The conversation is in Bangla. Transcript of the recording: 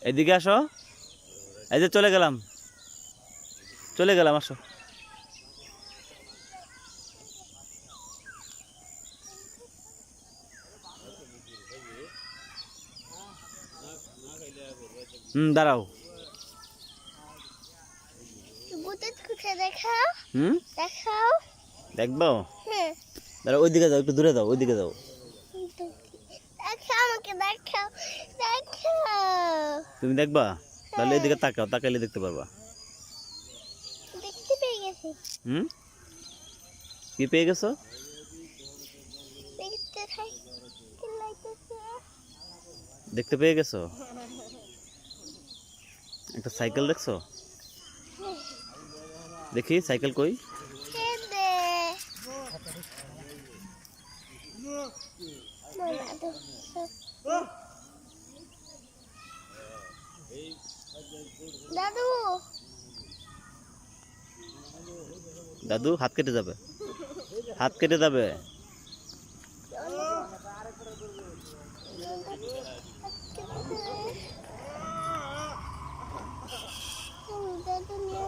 এদিকে আসো, এই যে চলে গেলাম আসো। দাঁড়াও। দেখাও। দেখবো? দাঁড়াও, ওইদিকে যাও, একটু দূরে যাও, ওইদিকে যাও। তুমি দেখবা? তাহলে এদিকে তাকাও, তাকাইলে দেখতে পারবা। দেখতে পেয়ে গেছি। কি পেয়ে গেছো? দেখতে পেয়ে গেছো? একটা সাইকেল দেখছো? দেখি সাইকেল কই? দাদু দাদু, হাত কেটে যাবে, হাত কেটে যাবে। দাদু নিয়ে